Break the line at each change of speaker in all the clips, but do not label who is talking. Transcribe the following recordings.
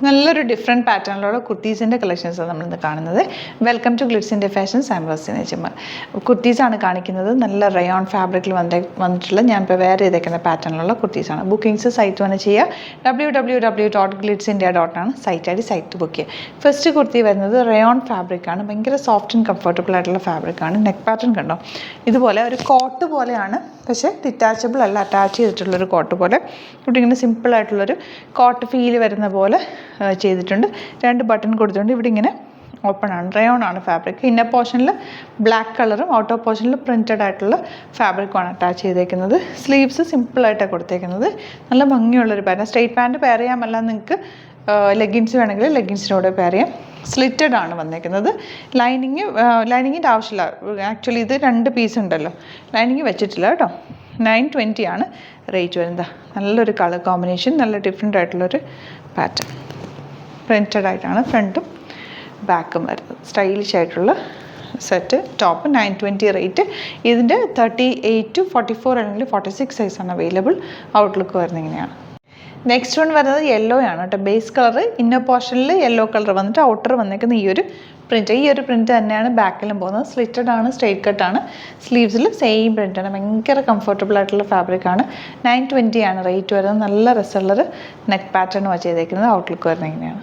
നല്ലൊരു ഡിഫറെൻറ്റ് പാറ്റേണിലുള്ള കുർത്തീസിൻ്റെ കളക്ഷൻസാണ് നമ്മളിന്ന് കാണുന്നത്. വെൽക്കം ടു ഗ്ലിറ്റ്സിൻ്റെ fashions. I am Raseena Jamal. കുർത്തീസാണ് കാണിക്കുന്നത്. നല്ല റയോൺ ഫാബ്രിക്കിൽ വന്നിട്ടുള്ള ഞാൻ ഇപ്പോൾ വെയർ ചെയ്തേക്കുന്ന പാറ്റേണിലുള്ള കുർത്തീസാണ്. ബുക്കിംഗ്സ് സൈറ്റ് വന്ന് ചെയ്യുക www.glitsindia.com ആണ് site I D. Site book ചെയ്യുക. ഫസ്റ്റ് കുർത്തി വരുന്നത് റയോൺ ഫാബ്രിക്കാണ്. ഭയങ്കര സോഫ്റ്റ് ആൻഡ് കംഫർട്ടബിൾ ആയിട്ടുള്ള ഫാബ്രിക്കാണ്. നെക്ക് പാറ്റേൺ കണ്ടോ, ഇതുപോലെ ഒരു കോട്ട് പോലെയാണ്, പക്ഷേ ഡിറ്റാച്ചബിൾ അല്ല, അറ്റാച്ച് ചെയ്തിട്ടുള്ളൊരു കോട്ട് പോലെ. ഇവിടെ ഇങ്ങനെ സിമ്പിളായിട്ടുള്ളൊരു കോട്ട് ഫീൽ വരുന്ന പോലെ ചെയ്തിട്ടുണ്ട്. 2 ബട്ടൺ കൊടുത്തിട്ടുണ്ട്. ഇവിടെ ഇങ്ങനെ ഓപ്പൺ ആണ്. റയോൺ ആണ് ഫാബ്രിക്. ഇന്നർ പോർഷനിൽ ബ്ലാക്ക് കളറും ഔട്ടർ പോർഷനിൽ പ്രിൻറ്റഡ് ആയിട്ടുള്ള ഫാബ്രിക്കുമാണ് അറ്റാച്ച് ചെയ്തേക്കുന്നത്. സ്ലീവ്സ് സിമ്പിളായിട്ടാണ് കൊടുത്തേക്കുന്നത്. നല്ല ഭംഗിയുള്ളൊരു പാറ്റേൺ. സ്ട്രെയിറ്റ് പാൻറ്റ് പെയർ ചെയ്യാമല്ല, നിങ്ങൾക്ക് ലെഗിൻസ് വേണമെങ്കിൽ ലെഗിൻസിനോട് പെയർ ചെയ്യാം. സ്ലിറ്റഡ് ആണ് വന്നേക്കുന്നത്. ലൈനിങ്ങിൻ്റെ ആവശ്യമില്ല. ആക്ച്വലി ഇത് 2 പീസ് ഉണ്ടല്ലോ, ലൈനിങ് വെച്ചിട്ടില്ല കേട്ടോ. 920 ആണ് റേറ്റ് വരുന്നത്. നല്ലൊരു കളർ കോമ്പിനേഷൻ, നല്ല ഡിഫറെൻ്റ് ആയിട്ടുള്ളൊരു പാറ്റേൺ. പ്രിൻറ്റഡ് ആയിട്ടാണ് ഫ്രണ്ടും ബാക്കും വരുന്നത്. സ്റ്റൈലിഷ് ആയിട്ടുള്ള സെറ്റ്. Top 920 rate. ഇതിൻ്റെ 38 to 44 അല്ലെങ്കിൽ 46 സൈസാണ് അവൈലബിൾ. ഔട്ട്ലുക്ക് വരുന്നത് ഇങ്ങനെയാണ്. നെക്സ്റ്റ് വൺ വരുന്നത് യെല്ലോ ആണ് കേട്ടോ. ബേസ് കളർ, ഇന്നർ പോർഷനിൽ യെല്ലോ കളർ വന്നിട്ട് ഔട്ടർ വന്നേക്കുന്ന ഈ ഒരു പ്രിൻറ്റ് തന്നെയാണ് ബാക്കിലും പോകുന്നത്. സ്ലിറ്റഡ് ആണ്, സ്ട്രെയിറ്റ് കട്ടാണ്. സ്ലീവ്സിൽ സെയിം പ്രിൻ്റാണ്. ഭയങ്കര കംഫർട്ടബിൾ ആയിട്ടുള്ള ഫാബ്രിക്കാണ്. 920 ആണ് റേറ്റ് വരുന്നത്. നല്ല രസമുള്ളൊരു നെക്ക് പാറ്റേൺ ചെയ്തേക്കുന്നത്. ഔട്ട്ലുക്ക് വരുന്നത് ഇങ്ങനെയാണ്.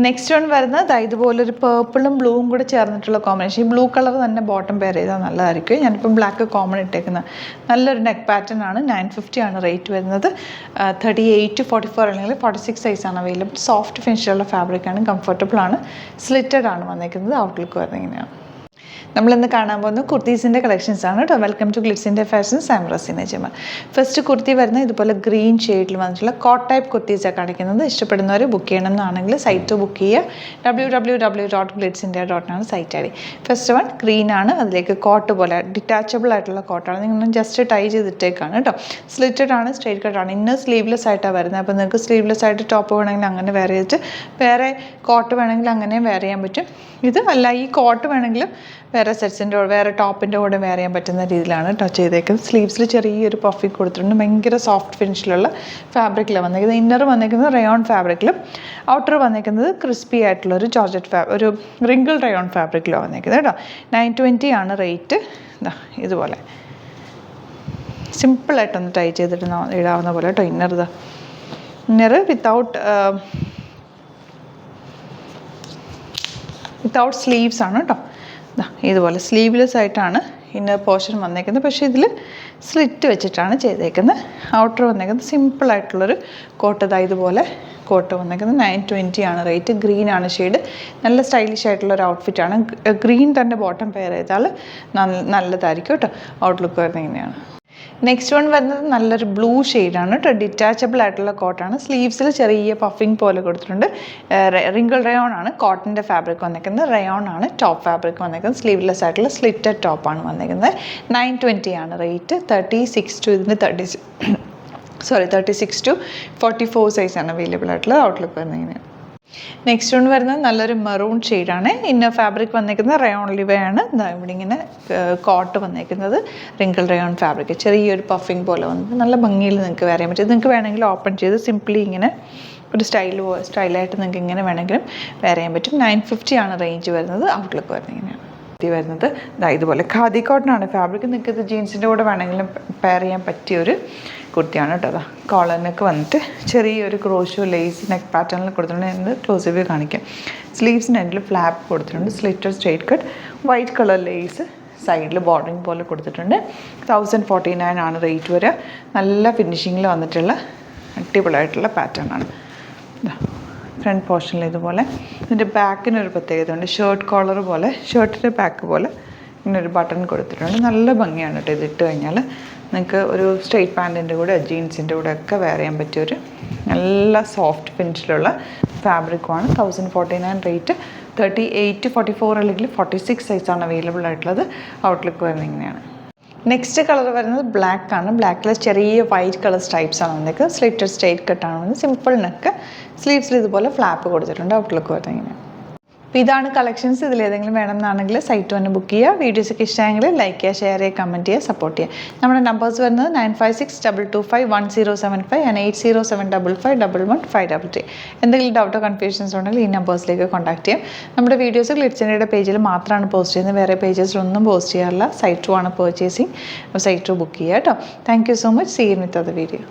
നെക്സ്റ്റ് വൺ വരുന്നത് ഇതുപോലൊരു പേർപ്പിളും ബ്ലൂവും കൂടെ ചേർന്നിട്ടുള്ള കോമ്പിനേഷൻ. ഈ ബ്ലൂ കളർ തന്നെ ബോട്ടം പെയർ ചെയ്താൽ നല്ലതായിരിക്കും. ഞാനിപ്പം ബ്ലാക്ക് കോമൺ ഇട്ടേക്കുന്നത്. നല്ലൊരു നെക്ക് പാറ്റേൺ ആണ്. 950 ആണ് റേറ്റ് വരുന്നത്. 38 to 44 അല്ലെങ്കിൽ 46 സൈസാണ് അവൈലബിൾ. സോഫ്റ്റ് ഫിനിഷിലുള്ള ഫാബ്രിക്കാണ്, കംഫർട്ടബിൾ ആണ്. സ്ലിറ്റഡ് ആണ് വന്നിരിക്കുന്നത്. ഔട്ട്ലുക്ക് വരുന്നത് ഇങ്ങനെയാണ്. നമ്മളിന്ന് കാണാൻ പോകുന്നത് കുർത്തീസിൻ്റെ കളക്ഷൻസ് ആണ് കേട്ടോ. വെൽക്കം ടു ഗ്ലിറ്റ്സിൻ്റെ fashions. I am Raseena Jamal. First kurti വരുന്നത് ഇതുപോലെ ഗ്രീൻ ഷെയ്ഡിൽ വന്നിട്ടുള്ള കോട്ട് ടൈപ്പ് കുർത്തീസാണ് കാണിക്കുന്നത്. ഇഷ്ടപ്പെടുന്നവർ ബുക്ക് ചെയ്യണമെന്നാണെങ്കിൽ സൈറ്റ് ബുക്ക് ചെയ്യുക. www.glitsindia.com ആണ് site I D. First one green ആണ്. അതിലേക്ക് കോട്ട് പോലെ ഡിറ്റാച്ചബിൾ ആയിട്ടുള്ള കോട്ടാണ്. നിങ്ങൾ ജസ്റ്റ് ടൈ ചെയ്തിട്ടേക്കാണ് കേട്ടോ. സ്ലിറ്റഡ് ആണ്, സ്ട്രെയിറ്റ് കട്ടാണ്. ഇന്നർ സ്ലീവ്ലെസ് ആയിട്ടാണ് വരുന്നത്. അപ്പോൾ നിങ്ങൾക്ക് സ്ലീവ്ലെസ് ആയിട്ട് ടോപ്പ് വേണമെങ്കിൽ അങ്ങനെ വെയർ ചെയ്തിട്ട് വേറെ കോട്ട് വേണമെങ്കിൽ അങ്ങനെയും വെയർ ചെയ്യാൻ പറ്റും. ഇത് അല്ല, ഈ കോട്ട് വേണമെങ്കിലും വേറെ സെറ്റ്സിൻ്റെ വേറെ ടോപ്പിൻ്റെ കൂടെ വെയർ ചെയ്യാൻ പറ്റുന്ന രീതിയിലാണ് ടച്ച് ചെയ്തേക്കുന്നത്. സ്ലീവ്സിൽ ചെറിയൊരു പഫി കൊടുത്തിട്ടുണ്ട്. ഭയങ്കര സോഫ്റ്റ് ഫിനിഷിലുള്ള ഫാബ്രിക്കിലാണ് വന്നേക്കുന്നത്. ഇന്നർ വന്നേക്കുന്നത് റയോൺ ഫാബ്രിക്കിലും ഔട്ടർ വന്നേക്കുന്നത് ക്രിസ്പി ആയിട്ടുള്ളൊരു ജോർജറ്റ് ഒരു റിങ്കിൾ റയോൺ ഫാബ്രിക്കിലാണ് വന്നേക്കുന്നത് കേട്ടോ. 920 ആണ് റേറ്റ്. ഇതുപോലെ സിമ്പിളായിട്ടൊന്ന് ടൈ ചെയ്തിട്ട് ഇടാവുന്ന പോലെ കേട്ടോ. ഇന്നർ വിത്തൗട്ട് സ്ലീവ്സ് ആണ് കേട്ടോ. ഇതുപോലെ സ്ലീവ്ലെസ് ആയിട്ടാണ് ഇന്നർ പോർഷൻ വന്നേക്കുന്നത്. പക്ഷേ ഇതിൽ സ്ലിറ്റ് വെച്ചിട്ടാണ് ചെയ്തേക്കുന്നത്. ഔട്ടർ വന്നേക്കുന്നത് സിമ്പിളായിട്ടുള്ളൊരു കോട്ട്. ഇതുപോലെ കോട്ട് വന്നേക്കുന്നത്. 920 ആണ് റേറ്റ്. ഗ്രീൻ ആണ് ഷെയ്ഡ്. നല്ല സ്റ്റൈലിഷ് ആയിട്ടുള്ളൊരു ഔട്ട്ഫിറ്റാണ്. ഗ്രീൻ തന്നെ ബോട്ടം പെയർ ചെയ്താൽ നല്ലതായിരിക്കും കേട്ടോ. ഔട്ട്ലുക്ക് വരുന്നത് ഇങ്ങനെയാണ്. നെക്സ്റ്റ് വൺ വരുന്നത് നല്ലൊരു ബ്ലൂ ഷെയ്ഡാണ് കേട്ടോ. ഡിറ്റാച്ചബിൾ ആയിട്ടുള്ള കോട്ടാണ്. സ്ലീവ്സിൽ ചെറിയ പഫിങ് പോലെ കൊടുത്തിട്ടുണ്ട്. റിങ്കിൾ റയോൺ ആണ് കോട്ടൻ്റെ ഫാബ്രിക് വന്നിരിക്കുന്നത്. റയോൺ ആണ് ടോപ്പ് ഫാബ്രിക് വന്നിരിക്കുന്നത്. സ്ലീവ്ലെസ് ആയിട്ടുള്ള സ്ലിറ്റഡ് ടോപ്പാണ് വന്നിരിക്കുന്നത്. 920 ആണ് റേറ്റ്. 36 to 44 സൈസാണ് അവൈലബിൾ ആയിട്ടുള്ളത്. ഔട്ട്ലുക്ക് വരുന്നത് ഇങ്ങനെയാണ്. നെക്സ്റ്റ് വൺ വരുന്നത് നല്ലൊരു മെറൂൺ ഷെയ്ഡാണ്. ഇന്നർ ഫാബ്രിക് വന്നിരിക്കുന്നത് റയോൺ ലിവയാണ്. ഇവിടെ ഇങ്ങനെ കോട്ട് വന്നിരിക്കുന്നത് റിങ്കിൾ റയോൺ ഫാബ്രിക്. ചെറിയൊരു പഫിങ് പോലെ വന്നിട്ട് നല്ല ഭംഗിയിൽ നിങ്ങൾക്ക് വെയർ ചെയ്യാൻ പറ്റും. നിങ്ങൾക്ക് വേണമെങ്കിൽ ഓപ്പൺ ചെയ്ത് സിംപ്ലി ഇങ്ങനെ ഒരു സ്റ്റൈലായിട്ട് നിങ്ങൾക്ക് ഇങ്ങനെ വേണമെങ്കിലും വെയർ ചെയ്യാൻ പറ്റും. 950 ആണ് റേഞ്ച് വരുന്നത്. ഔട്ട്ലുക്ക് വരുന്നത് ഇങ്ങനെയാണ്. വരുന്നത് ഇതുപോലെ ഖാദി കോട്ടനാണ് ഫാബ്രിക്. നിങ്ങൾക്ക് ഇത് ജീൻസിൻ്റെ കൂടെ വേണമെങ്കിലും പെയർ ചെയ്യാൻ പറ്റിയൊരു കുർത്തിയാണ് കേട്ടോ. കോളറിനൊക്കെ വന്നിട്ട് ചെറിയൊരു ക്രോഷോ ലേസ് നെക്ക് പാറ്റേണിൽ കൊടുത്തിട്ടുണ്ട്. എന്ന് ക്ലോസ് വ്യൂ കാണിക്കാം. സ്ലീവ്സിന് എൻഡിൽ ഫ്ലാപ്പ് കൊടുത്തിട്ടുണ്ട്. Slitted straight cut white colour lace സൈഡിൽ ബോർഡറിങ് പോലെ കൊടുത്തിട്ടുണ്ട്. 1049 ആണ് റേറ്റ് വരിക. നല്ല ഫിനിഷിങ്ങിൽ വന്നിട്ടുള്ള അടിപൊളിയായിട്ടുള്ള പാറ്റേൺ ആണ്. ഫ്രണ്ട് പോർഷനിൽ ഇതുപോലെ. ഇതിൻ്റെ ബാക്കിനൊരു പ്രത്യേകത ഉണ്ട്. ഷർട്ട് കോളർ പോലെ, ഷർട്ടിൻ്റെ ബാക്ക് പോലെ ഇങ്ങനൊരു ബട്ടൺ കൊടുത്തിട്ടുണ്ട്. നല്ല ഭംഗിയാണ് കേട്ടോ. ഇതിട്ട് കഴിഞ്ഞാൽ നിങ്ങൾക്ക് ഒരു സ്ട്രെയിറ്റ് പാൻറ്റിൻ്റെ കൂടെ ജീൻസിൻ്റെ കൂടെ ഒക്കെ വെയർ ചെയ്യാൻ പറ്റിയൊരു നല്ല സോഫ്റ്റ് ഫിനിഷിലുള്ള ഫാബ്രിക്കുമാണ്. 1049 റേറ്റ്. 38 to 44 അല്ലെങ്കിൽ 46 സൈസാണ് അവൈലബിൾ ആയിട്ടുള്ളത്. ഔട്ട്ലുക്ക് വരുന്നത് ഇങ്ങനെയാണ്. നെക്സ്റ്റ് കളർ വരുന്നത് ബ്ലാക്ക് ആണ്. ബ്ലാക്കിൽ ചെറിയ വൈറ്റ് കളർ സ്ട്രൈപ്സ് ആണ് വന്നിരിക്കുന്നത്. സ്ലിറ്റഡ് സ്ട്രെയിറ്റ് കട്ടാണ് വന്നത്. Simple neck. സ്ലീവ്സിൽ ഇതുപോലെ ഫ്ലാപ്പ് കൊടുത്തിട്ടുണ്ട്. ഔട്ട്ലുക്ക് വരുന്നത് ഇങ്ങനെയാണ്. അപ്പോൾ ഇതാണ് കളക്ഷൻസ്. ഇതിലേതെങ്കിലും വേണമെന്നാണെങ്കിൽ സൈറ്റ് വന്ന് ബുക്ക് ചെയ്യുക. വീഡിയോസൊക്കെ ഇഷ്ടമായെങ്കിൽ ലൈക്ക് ചെയ്യുക, ഷെയർ ചെയ്യുക, കമൻറ്റ് ചെയ്യുക, സപ്പോർട്ട് ചെയ്യുക. നമ്മുടെ നമ്പേഴ്സ് വരുന്നത് 9562251075 ആൻഡ് 8075551153. എന്തെങ്കിലും ഡൗട്ടോ കൺഫ്യൂഷൻസ് ഉണ്ടെങ്കിൽ ഈ നമ്പേഴ്സിലേക്ക് കോൺടാക്ട് ചെയ്യാം. നമ്മുടെ വീഡിയോസ് ഗ്ലിറ്റ്സിൻ്റെ പേജിൽ മാത്രമാണ് പോസ്റ്റ് ചെയ്യുന്നത്, വേറെ പേജസിലൊന്നും പോസ്റ്റ് ചെയ്യാറില്ല. സൈറ്റ് ആണ് പർച്ചേസിങ്, സൈറ്റ് ബുക്ക് ചെയ്യുക കേട്ടോ. Thank you so much. See you with other video.